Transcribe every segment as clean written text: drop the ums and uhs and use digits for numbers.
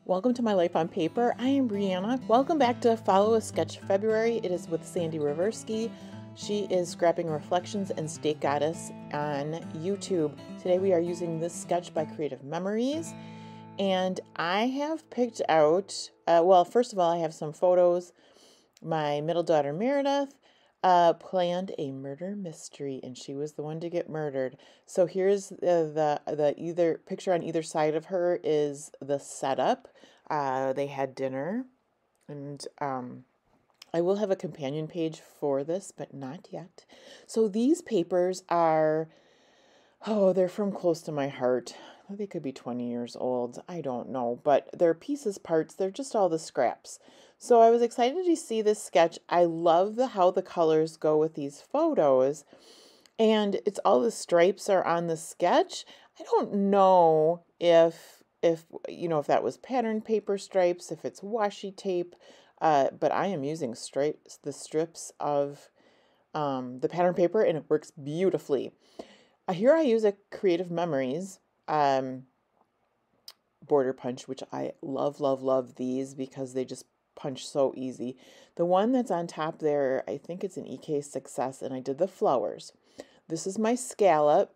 Welcome to My Life on Paper. I am Brianna. Welcome back to Follow a Sketch February. It is with Sandy Reversky. She is scrapping reflections and State Goddess on YouTube. Today we are using this sketch by Creative Memories. And I have picked out, first of all, I have some photos. My middle daughter Meredith planned a murder mystery, and she was the one to get murdered. So here's the either picture on either side of her is the setup. They had dinner, and I will have a companion page for this, but not yet. So these papers are, they're from close to my heart. They could be 20 years old. I don't know, but they're pieces, parts. They're just all the scraps. So I was excited to see this sketch. I love how the colors go with these photos, and it's all the stripes are on the sketch. I don't know if that was pattern paper stripes, if it's washi tape, but I am using the strips of the pattern paper, and it works beautifully. Here I use a Creative Memories border punch, which I love these because they just punch so easy. The one that's on top there, I think it's an EK Success, and I did the flowers. This is my scallop,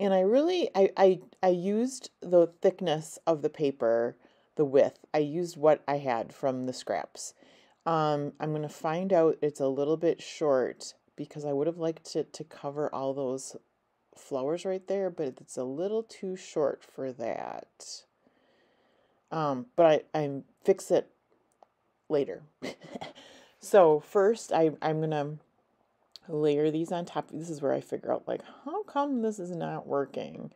and I used the thickness of the paper, the width. I used what I had from the scraps. I'm going to find out it's a little bit short because I would have liked it to cover all those flowers right there, but it's a little too short for that. But I fix it later. So first I'm gonna layer these on top. This is where I figure out, like, how come this is not working?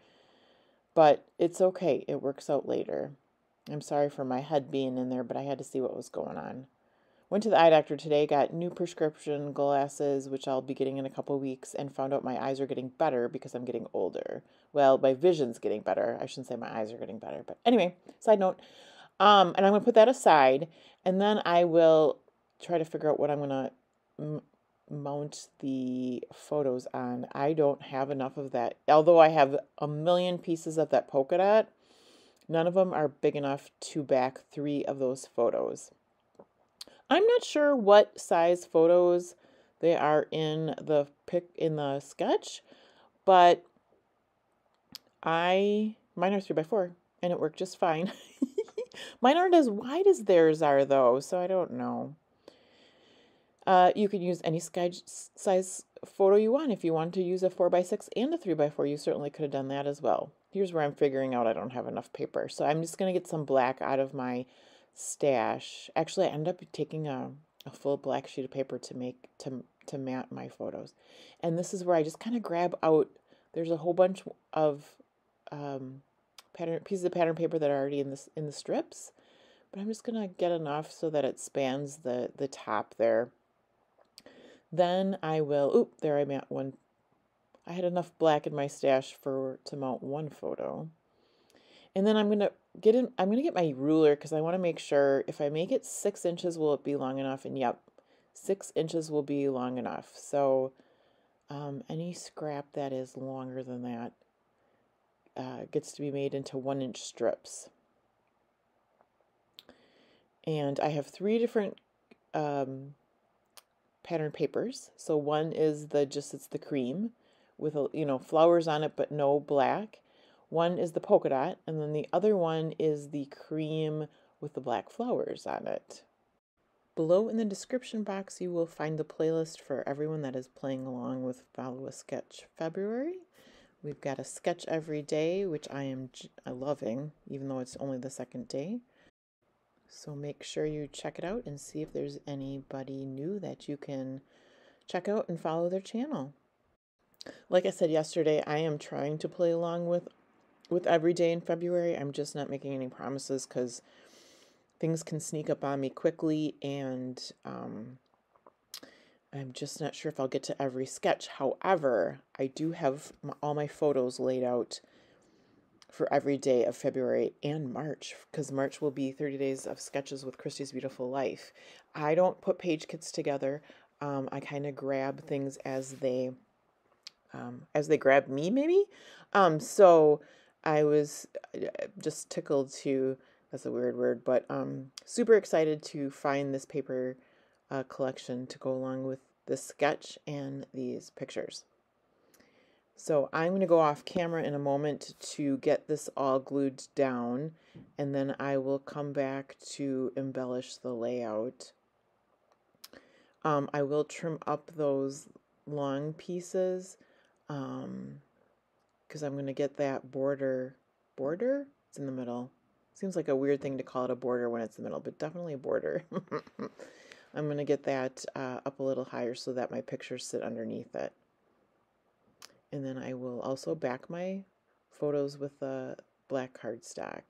But it's okay, it works out later. I'm sorry for my head being in there, but I had to see what was going on. Went to the eye doctor today, got new prescription glasses, which I'll be getting in a couple weeks, and found out my eyes are getting better because I'm getting older. Well, my vision's getting better. I shouldn't say my eyes are getting better, but anyway, side note. And I'm going to put that aside, and then I will try to figure out what I'm going to mount the photos on. I don't have enough of that. Although I have a million pieces of that polka dot, none of them are big enough to back 3 of those photos. I'm not sure what size photos they are in the sketch, but mine are 3x4, and it worked just fine. Mine aren't as wide as theirs are, though, so I don't know. You can use any size photo you want. If you want to use a 4x6 and a 3x4, you certainly could have done that as well. Here's where I'm figuring out I don't have enough paper, so I'm just going to get some black out of my stash. Actually, I ended up taking a full black sheet of paper to mat my photos. And this is where I just kind of grab out, there's a whole bunch of pieces of pattern paper that are already in the strips, but I'm just gonna get enough so that it spans the top there. Then I will, there I mount one. I had enough black in my stash to mount one photo. And then I'm gonna get my ruler because I want to make sure if I make it 6 inches, will it be long enough? And yep, 6 inches will be long enough. So any scrap that is longer than that gets to be made into 1-inch strips. And I have 3 different pattern papers. So one is it's the cream with flowers on it but no black. One is the polka dot, and then the other one is the cream with the black flowers on it. Below in the description box you will find the playlist for everyone that is playing along with Follow a Sketch February. We've got a sketch every day, which I am loving, even though it's only the second day. So make sure you check it out and see if there's anybody new that you can check out and follow their channel. Like I said yesterday, I am trying to play along with every day in February. I'm just not making any promises because things can sneak up on me quickly, and I'm just not sure if I'll get to every sketch. However, I do have all my photos laid out for every day of February and March, because March will be 30 days of sketches with Christy's Beautiful Life. I don't put page kits together. I kind of grab things as they grab me, maybe. So I was just tickled to That's a weird word, but super excited to find this paper collection to go along with this sketch and these pictures. So I'm going to go off camera in a moment to get this all glued down, and then I will come back to embellish the layout. I will trim up those long pieces because I'm going to get that border. Border? It's in the middle. Seems like a weird thing to call it a border when it's in the middle, but definitely a border. I'm going to get that up a little higher so that my pictures sit underneath it. And then I will also back my photos with a black cardstock.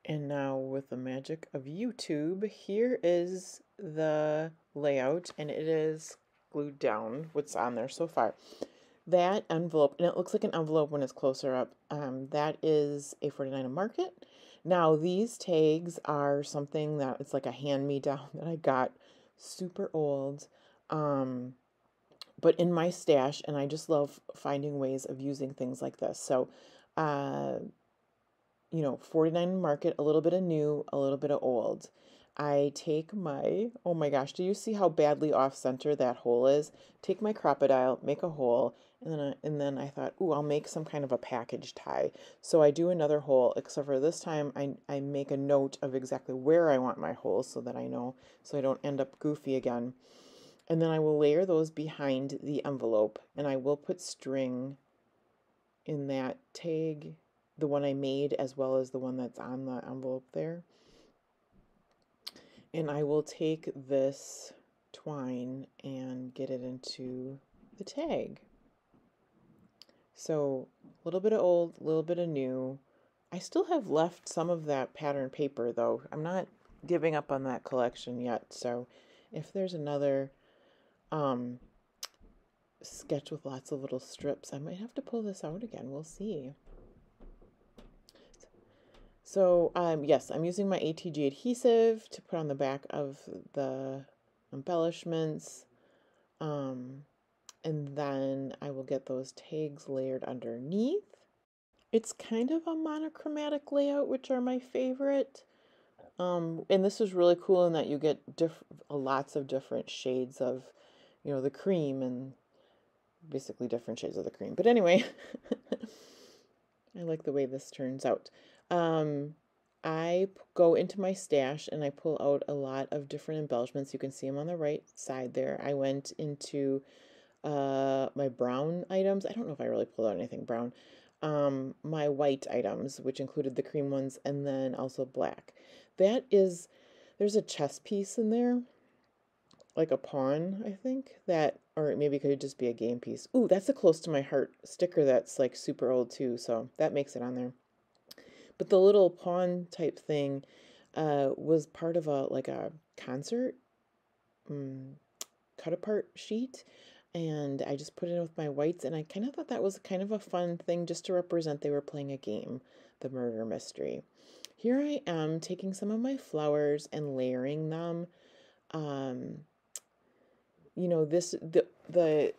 And now with the magic of YouTube, here is the layout, and it is glued down, what's on there so far. That envelope, and it looks like an envelope when it's closer up, that is A49 Market. Now these tags are something that it's like a hand-me-down that I got, super old, but in my stash, and I just love finding ways of using things like this. So, you know, 49 Market, a little bit of new, a little bit of old. I take my, oh my gosh, do you see how badly off center that hole is? Take my Crop-A-Dile, make a hole, and then I thought, ooh, I'll make some kind of a package tie. So I do another hole, except for this time I make a note of exactly where I want my holes so that I know, so I don't end up goofy again. And then I will layer those behind the envelope, and I will put string in that tag, the one I made as well as the one that's on the envelope there. And I will take this twine and get it into the tag. So a little bit of old, a little bit of new. I still have left some of that pattern paper though. I'm not giving up on that collection yet. So if there's another sketch with lots of little strips, I might have to pull this out again. We'll see. So yes, I'm using my ATG adhesive to put on the back of the embellishments. And then I will get those tags layered underneath. It's kind of a monochromatic layout, which are my favorite. And this is really cool in that you get lots of different shades of, you know, the cream, and basically different shades of the cream. But anyway, I like the way this turns out. I go into my stash and I pull out a lot of different embellishments. You can see them on the right side there. I went into my brown items. I don't know if I really pulled out anything brown. My white items, which included the cream ones, and then also black. There's a chess piece in there, like a pawn, I think, that, or maybe it could just be a game piece. Ooh, that's a close to my heart sticker that's like super old too, so that makes it on there. But the little pawn type thing was part of a concert cut apart sheet, and I just put it in with my whites, and I kind of thought that was kind of a fun thing just to represent they were playing a game, the murder mystery. Here I am taking some of my flowers and layering them. You know, the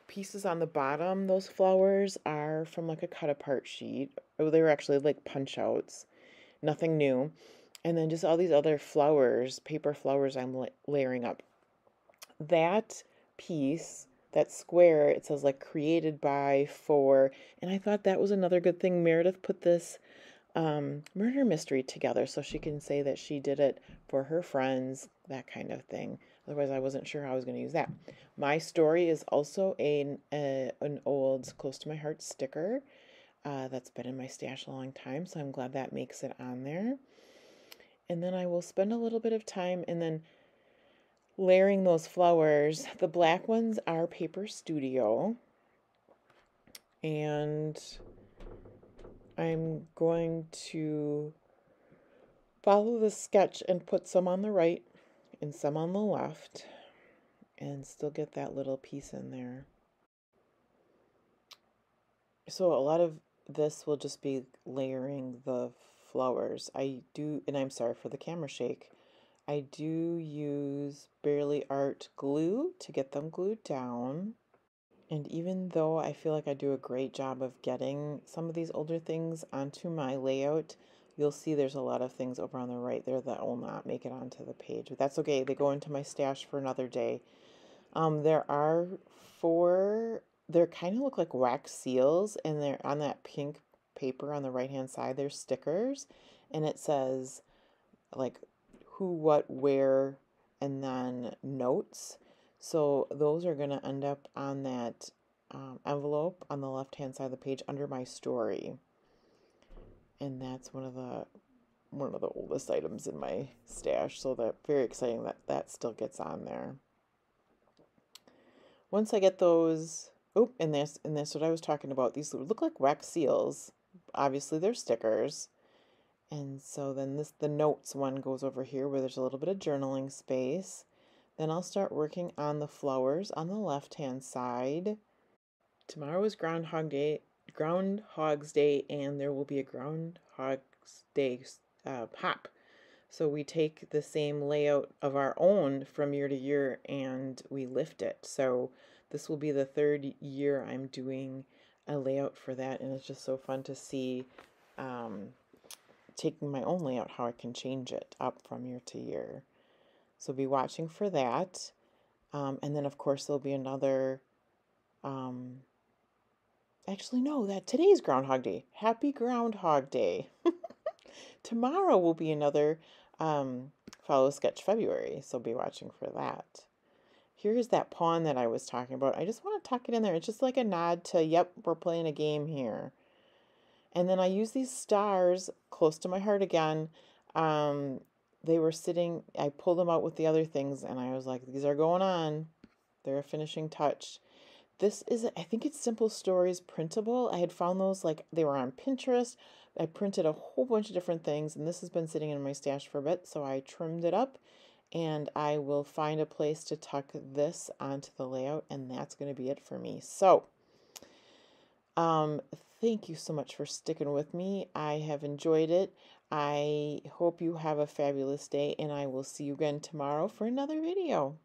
pieces on the bottom, those flowers are from like a cut apart sheet. Oh, they were actually like punch outs, nothing new. And then just all these other flowers, paper flowers I'm layering up. That piece, that square, it says like created by, for, and I thought that was another good thing. Meredith put this murder mystery together so she can say that she did it for her friends, that kind of thing. Otherwise, I wasn't sure how I was going to use that. My story is also an old, close to my heart sticker that's been in my stash a long time, so I'm glad that makes it on there. And then I will spend a little bit of time and then layering those flowers. The black ones are Paper Studio, and I'm going to follow the sketch and put some on the right and some on the left and still get that little piece in there. So a lot of this will just be layering the flowers. And I'm sorry for the camera shake, I do use Barely Art glue to get them glued down. And even though I feel like I do a great job of getting some of these older things onto my layout, You'll see there's a lot of things over on the right there that will not make it onto the page, but that's okay. They go into my stash for another day. There are four, they kind of look like wax seals, and they're on that pink paper on the right hand side. There's stickers, and it says like who, what, where, and then notes. So those are going to end up on that envelope on the left hand side of the page under my story. And that's one of the oldest items in my stash, so that very exciting that that still gets on there. Once I get those, oh, and that's what I was talking about. These look like wax seals. Obviously, they're stickers. And so then the notes one goes over here where there's a little bit of journaling space. Then I'll start working on the flowers on the left-hand side. Tomorrow is Groundhog's Day, and there will be a Groundhog's Day pop. So we take the same layout of our own from year to year and we lift it. So this will be the third year I'm doing a layout for that, and it's just so fun to see taking my own layout, how I can change it up from year to year. So be watching for that. And then of course there'll be another, actually no, that today's Groundhog Day. Happy Groundhog Day. Tomorrow will be another Follow Sketch February, so be watching for that. Here's that pawn that I was talking about. I just want to tuck it in there. It's just like a nod to, yep, we're playing a game here. And then I use these stars close to my heart again. They were sitting, I pulled them out with the other things, and I was like, these are going on. They're a finishing touch. This is, I think it's Simple Stories printable. I had found those, like, they were on Pinterest. I printed a whole bunch of different things, and this has been sitting in my stash for a bit, so I trimmed it up, and I will find a place to tuck this onto the layout, and that's going to be it for me. So, thank you so much for sticking with me. I have enjoyed it. I hope you have a fabulous day, and I will see you again tomorrow for another video.